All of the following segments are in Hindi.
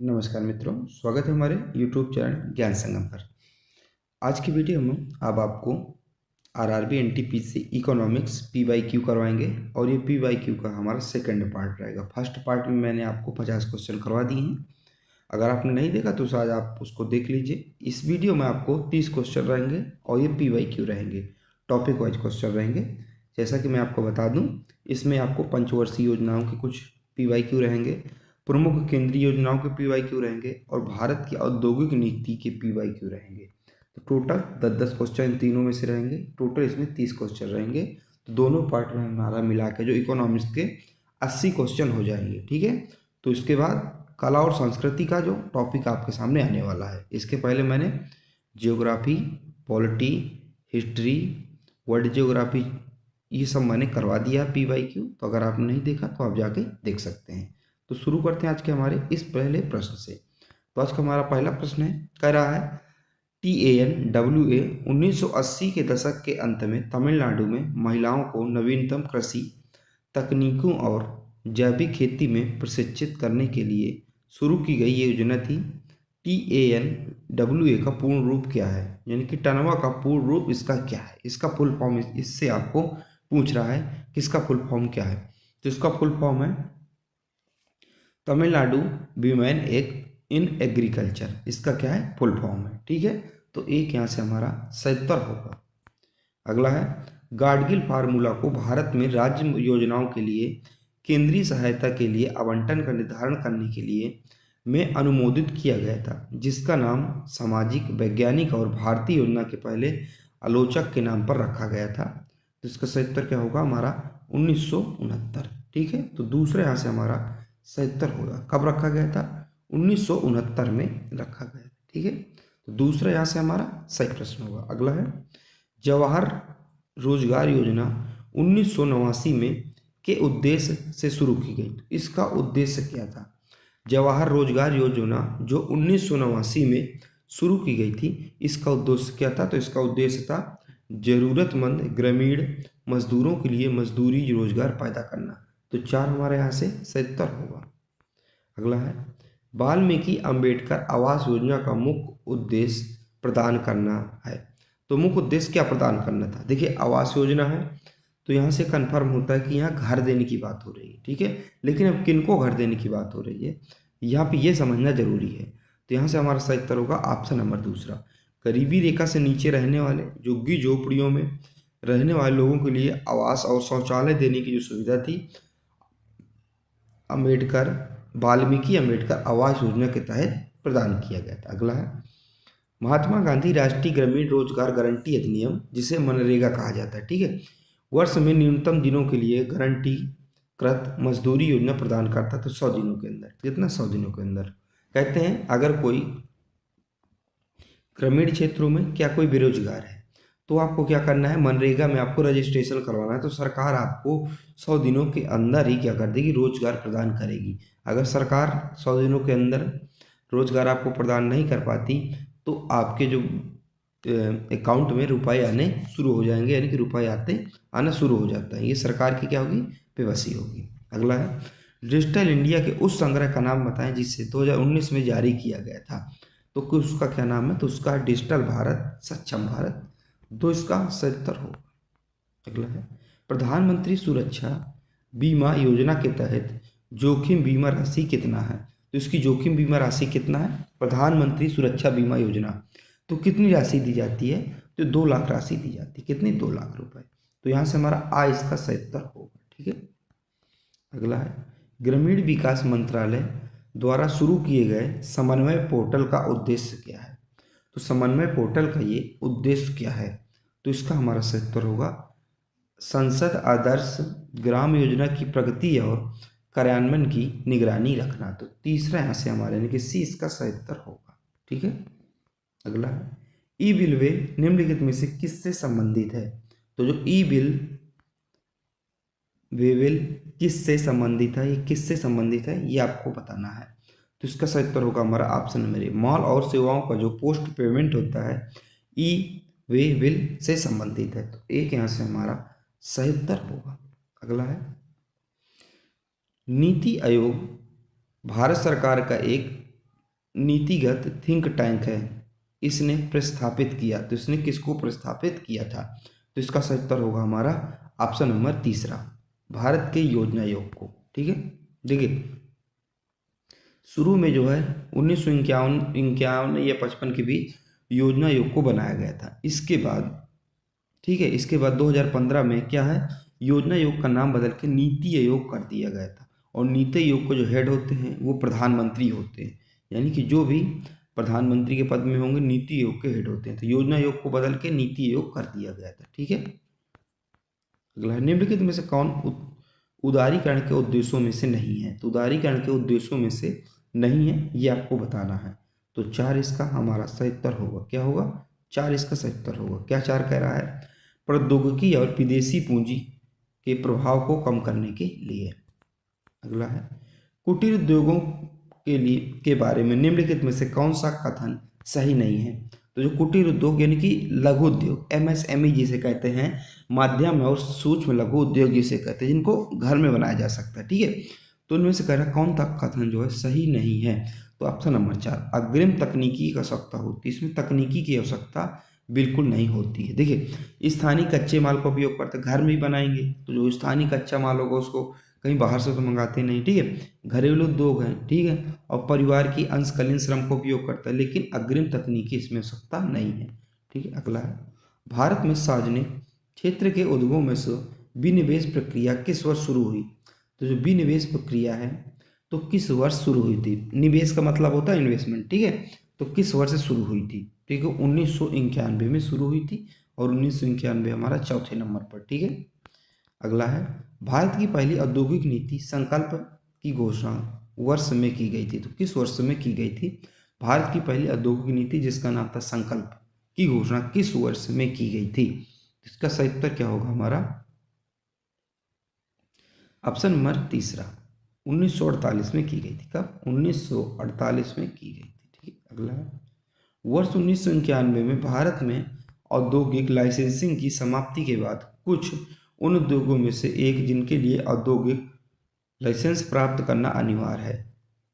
नमस्कार मित्रों, स्वागत है हमारे YouTube चैनल ज्ञान संगम पर। आज की वीडियो में अब आपको आरआरबी एनटीपीसी इकोनॉमिक्स पीवाईक्यू करवाएंगे और ये पीवाईक्यू का हमारा सेकंड पार्ट रहेगा। फर्स्ट पार्ट में मैंने आपको 50 क्वेश्चन करवा दिए हैं। अगर आपने नहीं देखा तो आज आप उसको देख लीजिए। इस वीडियो में आपको 30 क्वेश्चन रहेंगे और ये पीवाईक्यू रहेंगे, टॉपिक वाइज क्वेश्चन रहेंगे। जैसा कि मैं आपको बता दूँ, इसमें आपको पंचवर्षीय योजनाओं के कुछ पीवाईक्यू रहेंगे, प्रमुख केंद्रीय योजनाओं के पीवाईक्यू रहेंगे और भारत की औद्योगिक नीति के पीवाईक्यू रहेंगे। तो टोटल 10-10 क्वेश्चन इन तीनों में से रहेंगे। टोटल इसमें 30 क्वेश्चन रहेंगे। तो दोनों पार्ट में हमारा मिला के जो इकोनॉमिक्स के 80 क्वेश्चन हो जाएंगे। ठीक है, तो इसके बाद कला और संस्कृति का जो टॉपिक आपके सामने आने वाला है। इसके पहले मैंने geography, polity, history, world geography ये सब मैंने करवा दिया पीवाईक्यू। तो अगर आपने नहीं देखा तो आप जाके देख सकते हैं। तो शुरू करते हैं आज के हमारे इस पहले प्रश्न से। तो आज का हमारा पहला प्रश्न है, कह रहा है TANWA 1980 के दशक के अंत में तमिलनाडु में महिलाओं को नवीनतम कृषि तकनीकों और जैविक खेती में प्रशिक्षित करने के लिए शुरू की गई ये योजना थी। TANWA का पूर्ण रूप क्या है, यानी कि टनवा का पूर्ण रूप इसका क्या है, इसका फुल फॉर्म इससे आपको पूछ रहा है कि इसका फुल फॉर्म क्या है। तो इसका फुल फॉर्म है तमिलनाडु वीमेन एक इन एग्रीकल्चर। इसका क्या है, फुल फॉर्म है। ठीक है, तो एक यहाँ से हमारा 77 होगा। अगला है, गाडगिल फार्मूला को भारत में राज्य योजनाओं के लिए केंद्रीय सहायता के लिए आवंटन का निर्धारण करने के लिए में अनुमोदित किया गया था, जिसका नाम सामाजिक वैज्ञानिक और भारतीय योजना के पहले आलोचक के नाम पर रखा गया था। तो इसका 77 क्या होगा हमारा 1969। ठीक है, तो दूसरा यहाँ से हमारा 77 होगा। कब रखा गया था, 1969 में रखा गया। ठीक है, तो दूसरा यहाँ से हमारा सही प्रश्न होगा। अगला है, जवाहर रोजगार योजना 1989 में के उद्देश्य से शुरू की गई। इसका उद्देश्य क्या था, जवाहर रोजगार योजना जो 1989 में शुरू की गई थी, इसका उद्देश्य क्या था। तो इसका उद्देश्य था जरूरतमंद ग्रामीण मजदूरों के लिए मजदूरी रोजगार पैदा करना। तो 4 हमारे यहाँ से 77 होगा। अगला है, वाल्मीकि अंबेडकर आवास योजना का मुख्य उद्देश्य प्रदान करना है। तो मुख्य उद्देश्य क्या प्रदान करना था, देखिए आवास योजना है तो यहाँ से कंफर्म होता है कि यहाँ घर देने की बात हो रही है। ठीक है, लेकिन अब किनको घर देने की बात हो रही है, यहाँ पे ये समझना जरूरी है। तो यहाँ से हमारा सही उत्तर होगा ऑप्शन नंबर दूसरा। गरीबी रेखा से नीचे रहने वाले झुग्गी झोपड़ियों में रहने वाले लोगों के लिए आवास और शौचालय देने की जो सुविधा थी, वाल्मीकि अंबेडकर आवास योजना के तहत प्रदान किया गया था। अगला है, महात्मा गांधी राष्ट्रीय ग्रामीण रोजगार गारंटी अधिनियम, जिसे मनरेगा कहा जाता है, ठीक है, वर्ष में न्यूनतम दिनों के लिए गारंटी कृत मजदूरी योजना प्रदान करता है। तो 100 दिनों के अंदर, कितना 100 दिनों के अंदर। कहते हैं अगर कोई ग्रामीण क्षेत्रों में क्या कोई बेरोजगार है तो आपको क्या करना है, मनरेगा में आपको रजिस्ट्रेशन करवाना है। तो सरकार आपको 100 दिनों के अंदर ही क्या कर देगी, रोजगार प्रदान करेगी। अगर सरकार 100 दिनों के अंदर रोजगार आपको प्रदान नहीं कर पाती तो आपके जो अकाउंट में रुपए आने शुरू हो जाएंगे, यानी कि रुपए आना शुरू हो जाता है। ये सरकार की क्या होगी, बेबसी होगी। अगला है, डिजिटल इंडिया के उस संग्रह का नाम बताएं जिसे 2019 में जारी किया गया था। तो उसका क्या नाम है, तो उसका डिजिटल भारत सक्षम भारत। तो इसका 77 होगा। अगला है, प्रधानमंत्री सुरक्षा बीमा योजना के तहत जोखिम बीमा राशि कितना है। तो इसकी जोखिम बीमा राशि कितना है, प्रधानमंत्री सुरक्षा बीमा योजना, तो कितनी राशि दी जाती है, तो 2 लाख राशि दी जाती है। कितनी, 2 लाख रुपए। तो यहाँ से हमारा आ इसका 77 होगा। ठीक है, अगला है, ग्रामीण विकास मंत्रालय द्वारा शुरू किए गए समन्वय पोर्टल का उद्देश्य क्या है। तो समन्वय पोर्टल का ये उद्देश्य क्या है, तो इसका हमारा 77 होगा संसद आदर्श ग्राम योजना की प्रगति और कार्यान्वयन की निगरानी रखना। तो तीसरा यहाँ से हमारे यानी कि सी इसका 77 होगा। ठीक है, अगला है, ई बिल वे निम्नलिखित में से किससे संबंधित है। तो जो ई बिल वे बिल किससे संबंधित है, ये किससे संबंधित है ये आपको बताना है। तो इसका सही उत्तर होगा हमारा ऑप्शन नंबर ए, माल और सेवाओं का जो पोस्ट पेमेंट होता है ई वे बिल से संबंधित है। तो एक यहाँ से हमारा सही उत्तर होगा। अगला है, नीति आयोग भारत सरकार का एक नीतिगत थिंक टैंक है, इसने प्रस्थापित किया? तो इसने किसको प्रस्थापित किया था? तो इसका सही उत्तर होगा हमारा ऑप्शन नंबर तीसरा, भारत के योजना आयोग को। ठीक है, देखिए शुरू में जो है 1951 या 55 के बीच योजना आयोग को बनाया गया था। इसके बाद ठीक है, इसके बाद 2015 में क्या है, योजना आयोग का नाम बदल के नीति आयोग कर दिया गया था। और नीति आयोग को जो हेड होते हैं वो प्रधानमंत्री होते हैं, यानी कि जो भी प्रधानमंत्री के पद में होंगे नीति आयोग के हेड होते हैं। तो योजना आयोग को बदल के नीति आयोग कर दिया गया था। ठीक है, अगला है, निम्नलिखित में से कौन उदारीकरण के उद्देश्यों में से नहीं है? तो उदारीकरण के उद्देश्यों में से नहीं है ये आपको बताना है। तो 4 इसका हमारा सही उत्तर होगा। क्या होगा? 4 इसका सही उत्तर होगा। क्या 4 कह रहा है? प्रौद्योगिकी और विदेशी पूंजी के प्रभाव को कम करने के लिए। अगला है, कुटीर उद्योगों के लिए के बारे में निम्नलिखित में से कौन सा कथन सही नहीं है? तो जो कुटीर उद्योग यानी कि लघु उद्योग, MSME जिसे कहते हैं, माध्यम और सूक्ष्म लघु उद्योग जिसे कहते हैं, जिनको घर में बनाया जा सकता है। ठीक है, तो इनमें से कह रहा कौन सा कथन जो है सही नहीं है? तो ऑप्शन नंबर 4, अग्रिम तकनीकी की आवश्यकता होती है। इसमें तकनीकी की आवश्यकता बिल्कुल नहीं होती है। देखिए स्थानीय कच्चे माल का उपयोग करते, घर में ही बनाएंगे तो जो स्थानीय कच्चा माल होगा उसको कहीं बाहर से तो मंगाते नहीं। ठीक है, घरेलू उद्योग हैं, ठीक है, और परिवार की अंशकालीन श्रम का उपयोग करता है, लेकिन अग्रिम तकनीकी इसमें आवश्यकता नहीं है। ठीक है, अगला है, भारत में सार्वजनिक क्षेत्र के उद्योगों में से विनिवेश प्रक्रिया किस वर्ष शुरू हुई? तो जो विनिवेश प्रक्रिया है तो किस वर्ष शुरू हुई थी? निवेश का मतलब होता है इन्वेस्टमेंट। ठीक है, तो किस वर्ष से शुरू हुई थी? ठीक है, 1991 में शुरू हुई थी और 1991 हमारा चौथे नंबर पर। ठीक है, अगला है, भारत की पहली औद्योगिक नीति संकल्प की घोषणा वर्ष में की गई थी? तो किस वर्ष में की गई थी भारत की पहली औद्योगिक नीति जिसका नाम था संकल्प की घोषणा किस वर्ष में की गई थी? इसका सही उत्तर क्या होगा हमारा? ऑप्शन नंबर तीसरा, 1948 में की गई थी। कब? 1948 में की गई थी। ठीक है, अगला है, वर्ष 1991 में भारत में औद्योगिक लाइसेंसिंग की समाप्ति के बाद कुछ उन उद्योगों में से एक जिनके लिए औद्योगिक लाइसेंस प्राप्त करना अनिवार्य है।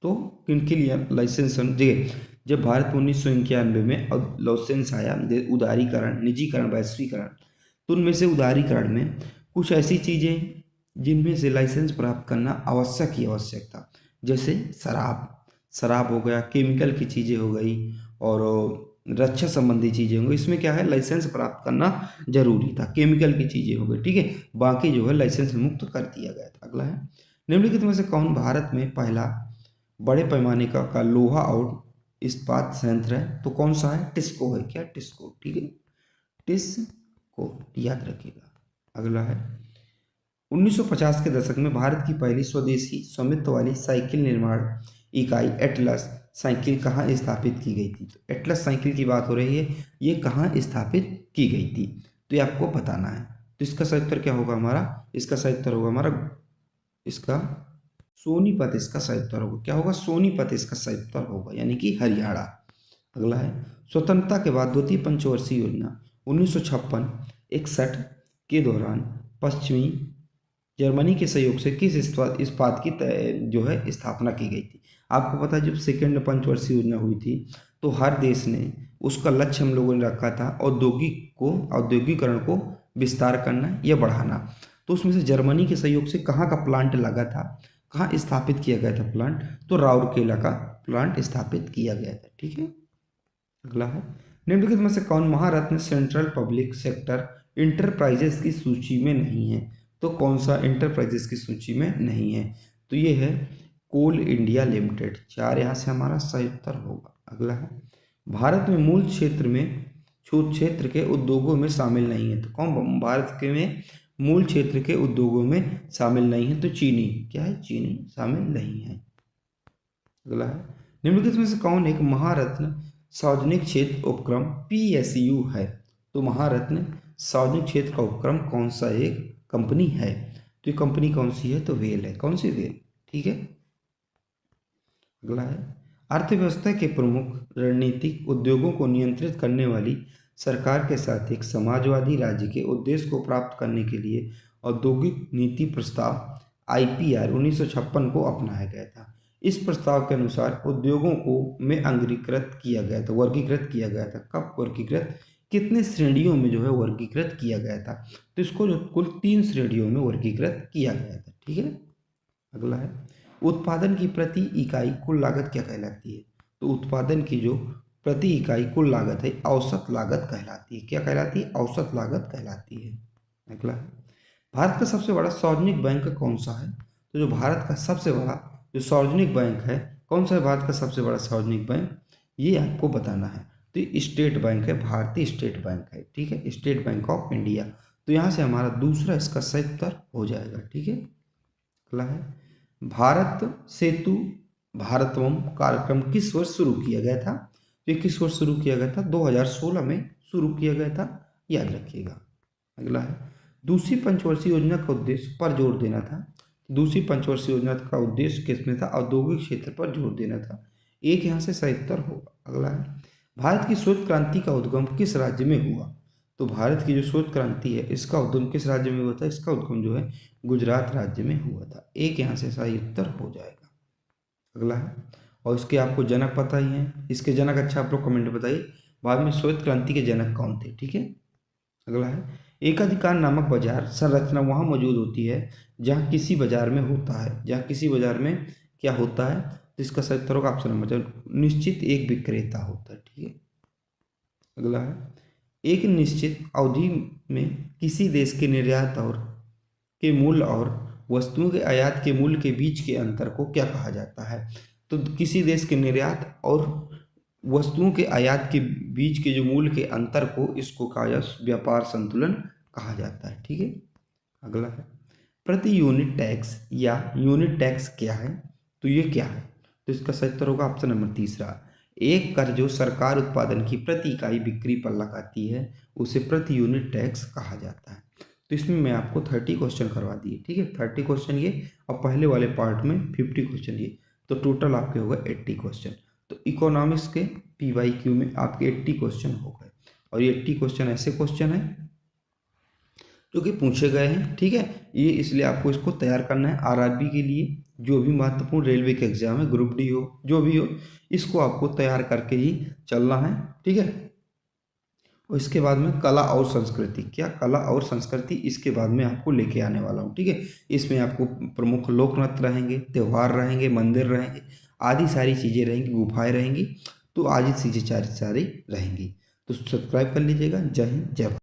तो किनके लिए लाइसेंस? देखिए जब भारत में 1991 में लाइसेंस आया, उदारीकरण, निजीकरण, वैश्वीकरण, तो उनमें से उदारीकरण में कुछ ऐसी चीज़ें जिनमें से लाइसेंस प्राप्त करना आवश्यक ही आवश्यक था, जैसे शराब हो गया, केमिकल की चीज़ें हो गई और रक्षा संबंधी चीज़ें होंगी, इसमें क्या है लाइसेंस प्राप्त करना जरूरी था। केमिकल की चीज़ें हो गई, ठीक है, बाकी जो है लाइसेंस मुक्त कर दिया गया था। अगला है, निम्नलिखित में से कौन भारत में पहला बड़े पैमाने का लोहा और इस्पात संयंत्र है? तो कौन सा है? टिस्को है। क्या? टिस्को। ठीक है, टिस्को याद रखिएगा। अगला है, 1950 के दशक में भारत की पहली स्वदेशी स्वामित्व वाली साइकिल निर्माण इकाई एटलस साइकिल कहाँ स्थापित की गई थी? तो एटलस साइकिल की बात हो रही है, ये कहाँ स्थापित की गई थी? तो ये आपको बताना है। तो इसका सही उत्तर क्या होगा हमारा? इसका सही उत्तर होगा हमारा, इसका सोनीपत इसका सही उत्तर होगा। क्या होगा? सोनीपत इसका सही उत्तर होगा, यानी कि हरियाणा। अगला है, स्वतंत्रता के बाद द्वितीय पंचवर्षीय योजना 1956-61 के दौरान पश्चिमी जर्मनी के सहयोग से किस इस्पात की जो है स्थापना की गई थी? आपको पता है जब सेकेंड पंचवर्षीय योजना हुई थी तो हर देश ने उसका लक्ष्य हम लोगों ने रखा था औद्योगिकरण को विस्तार करना या बढ़ाना। तो उसमें से जर्मनी के सहयोग से कहाँ का प्लांट लगा था, कहाँ स्थापित किया गया था प्लांट? तो राउरकेला का प्लांट स्थापित किया गया था। ठीक है, अगला है, निम्नलिखित में से कौन महारत्न सेंट्रल पब्लिक सेक्टर इंटरप्राइजेस की सूची में नहीं है? तो कौन सा इंटरप्राइजेस की सूची में नहीं है? तो ये है कोल इंडिया लिमिटेड। 4 यहाँ से हमारा सही उत्तर होगा। अगला है, भारत में मूल क्षेत्र के उद्योगों में शामिल नहीं है? तो कौन भारत के में मूल क्षेत्र के उद्योगों में शामिल नहीं है? तो चीनी। क्या है? चीनी शामिल नहीं है। अगला है, निम्नलिखित में से कौन एक महारत्न सार्वजनिक क्षेत्र उपक्रम PSU है? तो महारत्न सार्वजनिक क्षेत्र का उपक्रम कौन सा एक कंपनी है? तो ये कंपनी कौन सी है? तो वेल है। कौन सी? वेल। ठीक है, अगला है, अर्थव्यवस्था के प्रमुख रणनीतिक उद्योगों को नियंत्रित करने वाली सरकार के साथ एक समाजवादी राज्य के उद्देश्य को प्राप्त करने के लिए औद्योगिक नीति प्रस्ताव IPR 1956 को अपनाया गया था। इस प्रस्ताव के अनुसार उद्योगों को में अंगीकृत किया गया था, वर्गीकृत किया गया था। कब वर्गीकृत, कितने श्रेणियों में जो है वर्गीकृत किया गया था? तो इसको जो कुल 3 श्रेणियों में वर्गीकृत किया गया था। ठीक है, अगला है उत्पादन की प्रति इकाई कुल लागत क्या कहलाती है? तो उत्पादन की जो प्रति इकाई कुल लागत है औसत लागत कहलाती है। क्या कहलाती है? औसत लागत कहलाती है। अगला है भारत का सबसे बड़ा सार्वजनिक बैंक कौन सा है? तो जो भारत का सबसे बड़ा जो सार्वजनिक बैंक है कौन सा है? भारत का सबसे बड़ा सार्वजनिक बैंक, ये आपको बताना है। तो ये स्टेट बैंक है, भारतीय स्टेट बैंक है। ठीक है, स्टेट बैंक ऑफ इंडिया। तो यहाँ से हमारा दूसरा इसका सही उत्तर हो जाएगा। ठीक है, अगला है भारत सेतु भारतवम कार्यक्रम किस वर्ष शुरू किया गया था? तो ये किस वर्ष शुरू किया गया था? 2016 में शुरू किया गया था, याद रखिएगा। अगला है दूसरी पंचवर्षीय योजना का उद्देश्य पर जोर देना था। दूसरी पंचवर्षीय योजना का उद्देश्य किसमें था? औद्योगिक क्षेत्र पर जोर देना था। एक यहाँ से सही उत्तर होगा। अगला है भारत की श्वेत क्रांति का उद्गम किस राज्य में हुआ? तो भारत की जो श्वेत क्रांति है इसका उद्गम किस राज्य में हुआ था? इसका उद्गम जो है गुजरात राज्य में हुआ था। एक यहाँ से सही उत्तर हो जाएगा। अगला है और इसके आपको जनक पता ही है, इसके जनक अच्छा आप लोग कमेंट बताइए बाद में श्वेत क्रांति के जनक कौन थे। ठीक है, अगला है एकाधिकार नामक बाजार संरचना वहाँ मौजूद होती है जहाँ किसी बाजार में होता है, जहाँ किसी बाजार में क्या होता है? तो इसका सही उत्तर होगा ऑप्शन नंबर निश्चित एक विक्रेता होता है। ठीक है, अगला है एक निश्चित अवधि में किसी देश के निर्यात और के मूल्य और वस्तुओं के आयात के मूल्य के बीच के अंतर को क्या कहा जाता है? तो किसी देश के निर्यात और वस्तुओं के आयात के बीच के जो मूल्य के अंतर को इसको कहा जाता है व्यापार संतुलन कहा जाता है। ठीक है, अगला है प्रति यूनिट टैक्स या यूनिट टैक्स क्या है? तो ये क्या है? तो इसका सही उत्तर होगा ऑप्शन नंबर तीसरा। एक कर जो सरकार उत्पादन की प्रति इकाई बिक्री पर लगाती है उसे प्रति यूनिट टैक्स कहा जाता है। तो इसमें मैं आपको 30 क्वेश्चन करवा दिए। ठीक है, 30 क्वेश्चन ये और पहले वाले पार्ट में 50 क्वेश्चन ये, तो टोटल आपके होगा 80 क्वेश्चन। तो इकोनॉमिक्स के PYQ में आपके 80 क्वेश्चन हो गए और ये 80 क्वेश्चन ऐसे क्वेश्चन हैं जो कि पूछे गए हैं। ठीक है, ये इसलिए आपको इसको तैयार करना है RRB के लिए, जो भी महत्वपूर्ण रेलवे के एग्जाम है, ग्रुप D हो जो भी हो, इसको आपको तैयार करके ही चलना है। ठीक है, और इसके बाद में कला और संस्कृति, क्या कला और संस्कृति इसके बाद में आपको लेके आने वाला हूँ। ठीक है, इसमें आपको प्रमुख लोक नृत्य रहेंगे, त्यौहार रहेंगे, मंदिर रहेंगे, आदि सारी चीज़ें रहेंगी, गुफाएं रहेंगी। तो आज चीज़ें सारी रहेंगी। तो सब्सक्राइब कर लीजिएगा। जय हिंद, जय भारत।